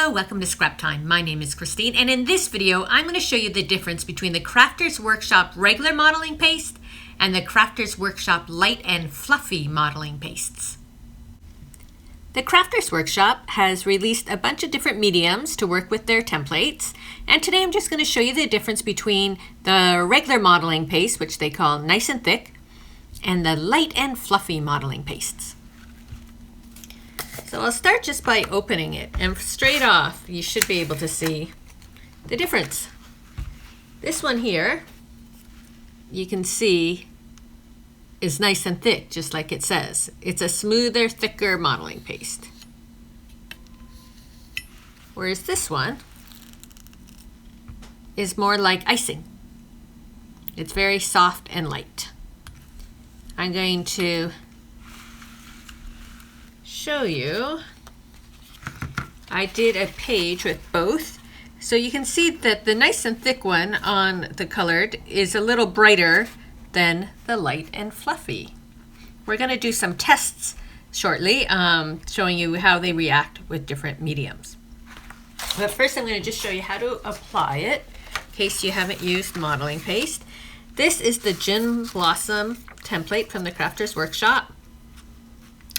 Hello, welcome to Scrap Time. My name is Christine, and in this video, I'm going to show you the difference between the Crafters Workshop regular modeling paste and the Crafters Workshop light and fluffy modeling pastes. The Crafters Workshop has released a bunch of different mediums to work with their templates, and today I'm just going to show you the difference between the regular modeling paste, which they call nice and thick, and the light and fluffy modeling pastes. So I'll start just by opening it, and straight off you should be able to see the difference. This one here, you can see, is nice and thick, just like it says. It's a smoother, thicker modeling paste. Whereas this one is more like icing. It's very soft and light. I'm going to show you. I did a page with both, so you can see that the nice and thick one on the colored is a little brighter than the light and fluffy. We're going to do some tests shortly, showing you how they react with different mediums. But first I'm going to just show you how to apply it in case you haven't used modeling paste. This is the Gin Blossom template from the Crafters Workshop.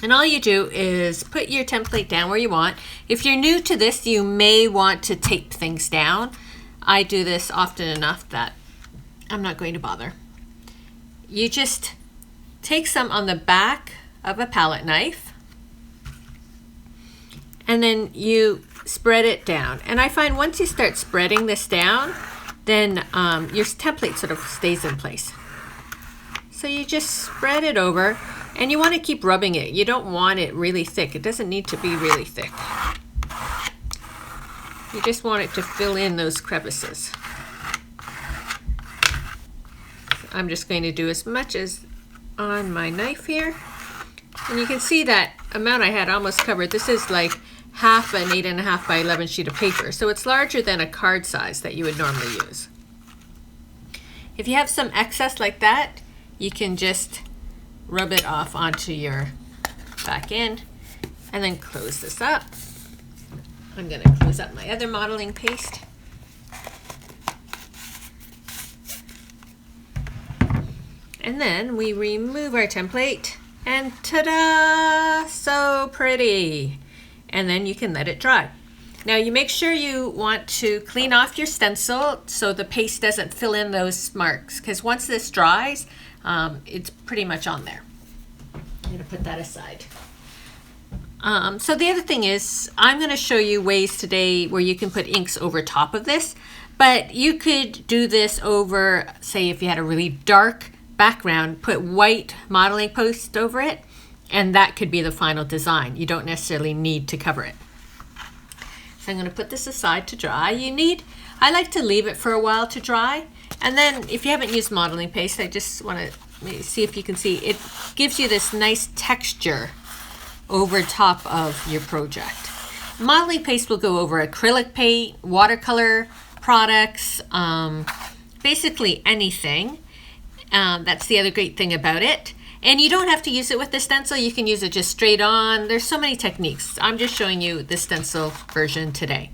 And all you do is put your template down where you want. If you're new to this, you may want to tape things down. I do this often enough that I'm not going to bother. You just take some on the back of a palette knife, and then you spread it down. And I find once you start spreading this down, then your template sort of stays in place. So you just spread it over. And you want to keep rubbing it. You don't want it really thick. It doesn't need to be really thick. You just want it to fill in those crevices. I'm just going to do as much as on my knife here. And you can see that amount I had almost covered. This is like half an 8.5 by 11 sheet of paper. So it's larger than a card size that you would normally use. If you have some excess like that, you can just rub it off onto your back end and then close this up. I'm going to close up my other modeling paste. And then we remove our template and ta-da! So pretty! And then you can let it dry. Now you make sure you want to clean off your stencil so the paste doesn't fill in those marks, because once this dries, it's pretty much on there. I'm going to put that aside. So the other thing is, I'm going to show you ways today where you can put inks over top of this, but you could do this over, say if you had a really dark background, put white modeling paste over it, and that could be the final design. You don't necessarily need to cover it. So I'm going to put this aside to dry. I like to leave it for a while to dry. And then if you haven't used modeling paste, I just want to see if you can see, it gives you this nice texture over top of your project. Modeling paste will go over acrylic paint, watercolor products, basically anything. That's the other great thing about it. And you don't have to use it with the stencil. You can use it just straight on. There's so many techniques. I'm just showing you the stencil version today.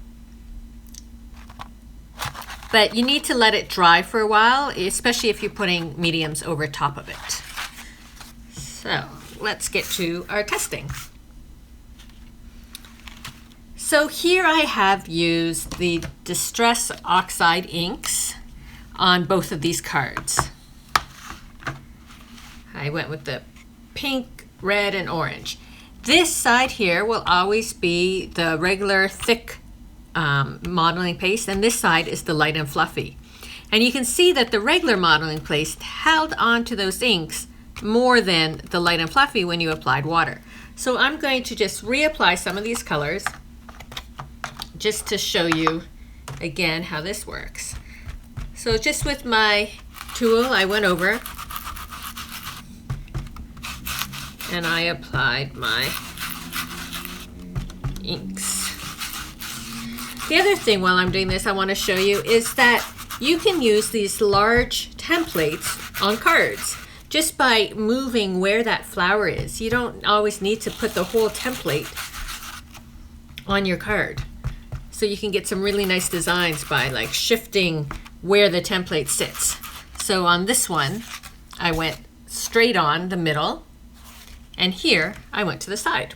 But you need to let it dry for a while, especially if you're putting mediums over top of it. So let's get to our testing. So here I have used the Distress Oxide inks on both of these cards. I went with the pink, red, and orange. This side here will always be the regular thick modeling paste, and this side is the light and fluffy. And you can see that the regular modeling paste held on to those inks more than the light and fluffy when you applied water. So I'm going to just reapply some of these colors just to show you again how this works. So just with my tool, I went over and I applied my inks. The other thing while I'm doing this I want to show you is that you can use these large templates on cards just by moving where that flower is. You don't always need to put the whole template on your card. So you can get some really nice designs by like shifting where the template sits. So on this one, I went straight on the middle, and here I went to the side.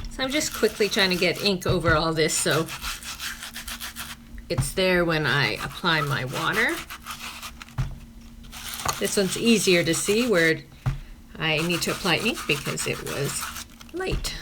So I'm just quickly trying to get ink over all this so it's there when I apply my water. This one's easier to see where I need to apply ink because it was light.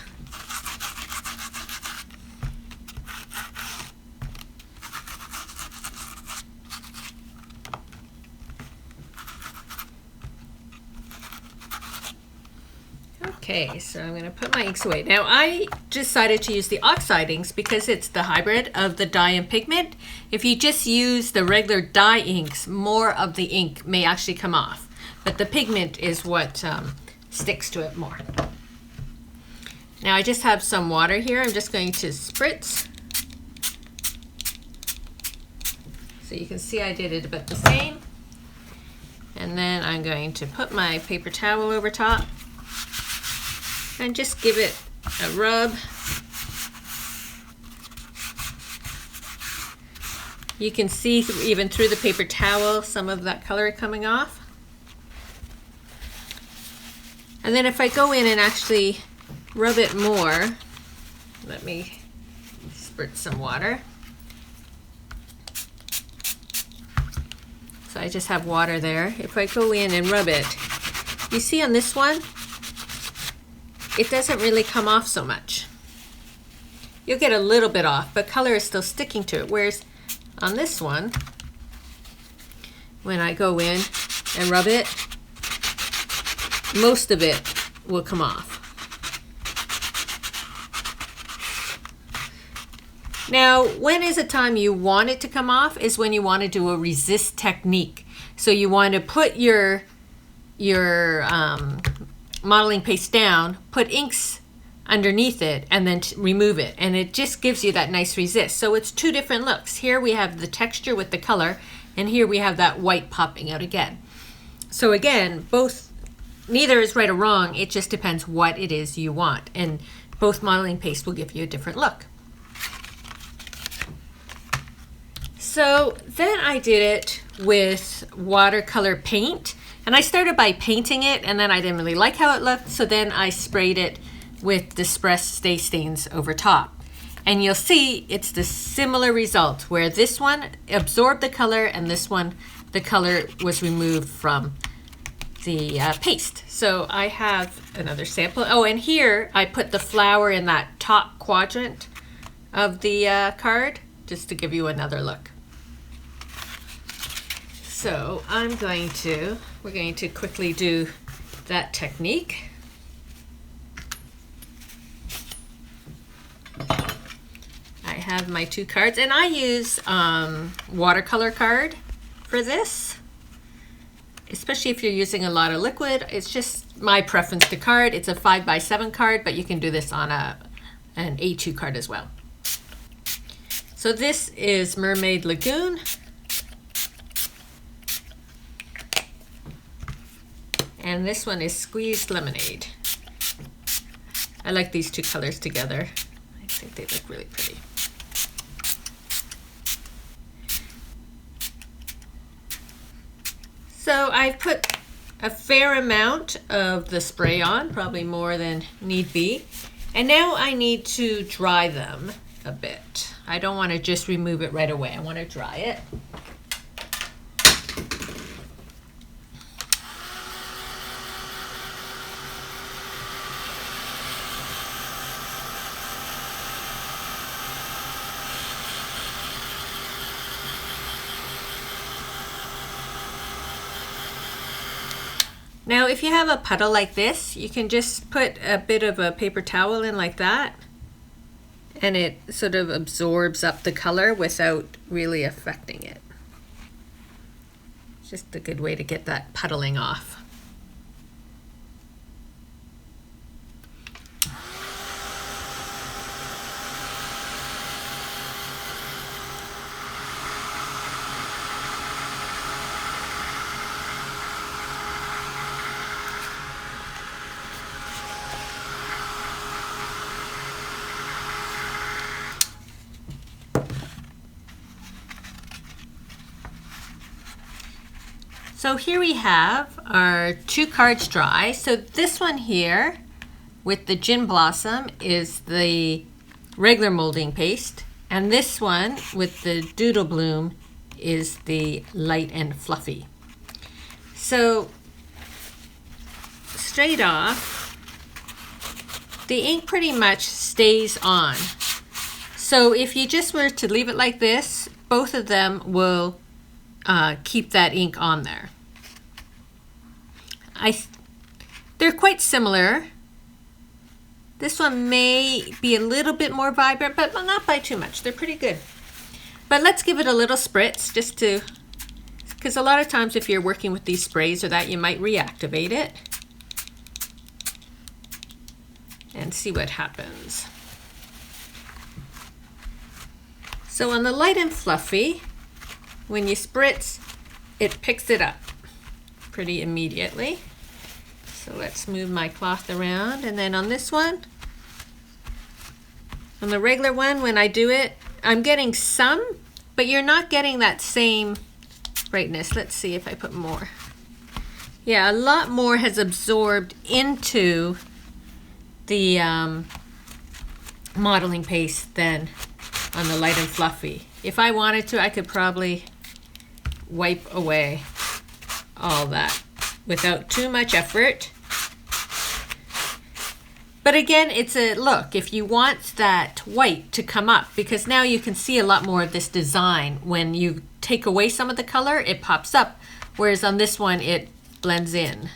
Okay, so I'm going to put my inks away. Now I decided to use the Oxide inks because it's the hybrid of the dye and pigment. If you just use the regular dye inks, more of the ink may actually come off. But the pigment is what sticks to it more. Now I just have some water here. I'm just going to spritz. So you can see I did it about the same. And then I'm going to put my paper towel over top and just give it a rub. You can see even through the paper towel some of that color coming off. And then if I go in and actually rub it more, let me spritz some water. So I just have water there. If I go in and rub it, you see on this one, it doesn't really come off so much. You'll get a little bit off, but color is still sticking to it. Whereas on this one, when I go in and rub it, most of it will come off. Now, when is a time you want it to come off is when you want to do a resist technique. So you want to put your modeling paste down, put inks underneath it, and then remove it. And it just gives you that nice resist. So it's two different looks. Here we have the texture with the color, and here we have that white popping out again. So again, neither is right or wrong. It just depends what it is you want. And both modeling paste will give you a different look. So then I did it with watercolor paint. And I started by painting it, and then I didn't really like how it looked, so then I sprayed it with Distress Stay Stains over top. And you'll see it's the similar result, where this one absorbed the color, and this one, the color was removed from the paste. So I have another sample. Oh, and here I put the flower in that top quadrant of the card, just to give you another look. So we're going to quickly do that technique. I have my two cards, and I use watercolor card for this, especially if you're using a lot of liquid. It's just my preference to card. It's a 5x7 card, but you can do this on an A2 card as well. So this is Mermaid Lagoon. And this one is Squeezed Lemonade. I like these two colors together. I think they look really pretty. So I've put a fair amount of the spray on, probably more than need be. And now I need to dry them a bit. I don't want to just remove it right away. I want to dry it. Now, if you have a puddle like this, you can just put a bit of a paper towel in like that, and it sort of absorbs up the color without really affecting it. It's just a good way to get that puddling off. So here we have our 2 cards dry. So this one here with the Gin Blossom is the regular molding paste, and this one with the Doodle Bloom is the light and fluffy. So straight off, the ink pretty much stays on. So if you just were to leave it like this, both of them will keep that ink on there. They're quite similar. This one may be a little bit more vibrant, but not by too much. They're pretty good. But let's give it a little spritz just to, because a lot of times if you're working with these sprays or that, you might reactivate it. And see what happens. So on the light and fluffy, when you spritz, it picks it up pretty immediately. So let's move my cloth around, and then on this one, on the regular one, when I do it, I'm getting some, but you're not getting that same brightness. Let's see if I put more. Yeah, a lot more has absorbed into the modeling paste than on the light and fluffy. If I wanted to, I could probably wipe away all that without too much effort. But again, it's a look, if you want that white to come up, because now you can see a lot more of this design. When you take away some of the color, it pops up, whereas on this one, it blends in.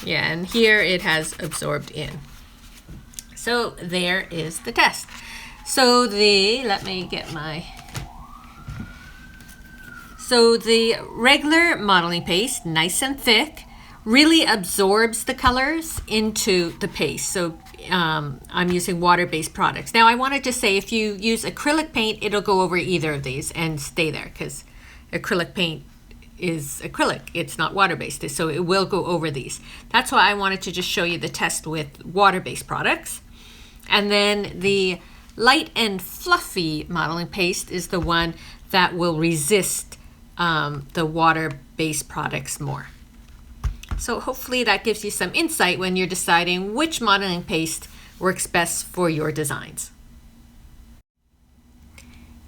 Yeah, and here it has absorbed in. So there is the test. So let me get my, so the regular modeling paste, nice and thick, really absorbs the colors into the paste. So I'm using water-based products. Now I wanted to say if you use acrylic paint, it'll go over either of these and stay there, because acrylic paint is acrylic, it's not water-based, so it will go over these. That's why I wanted to just show you the test with water-based products. And then the light and fluffy modeling paste is the one that will resist the water-based products more. So hopefully that gives you some insight when you're deciding which modeling paste works best for your designs.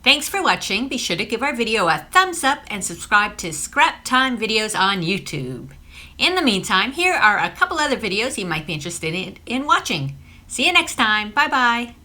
Thanks for watching. Be sure to give our video a thumbs up and subscribe to Scrap Time videos on YouTube. In the meantime, here are a couple other videos you might be interested in watching. See you next time. Bye-bye.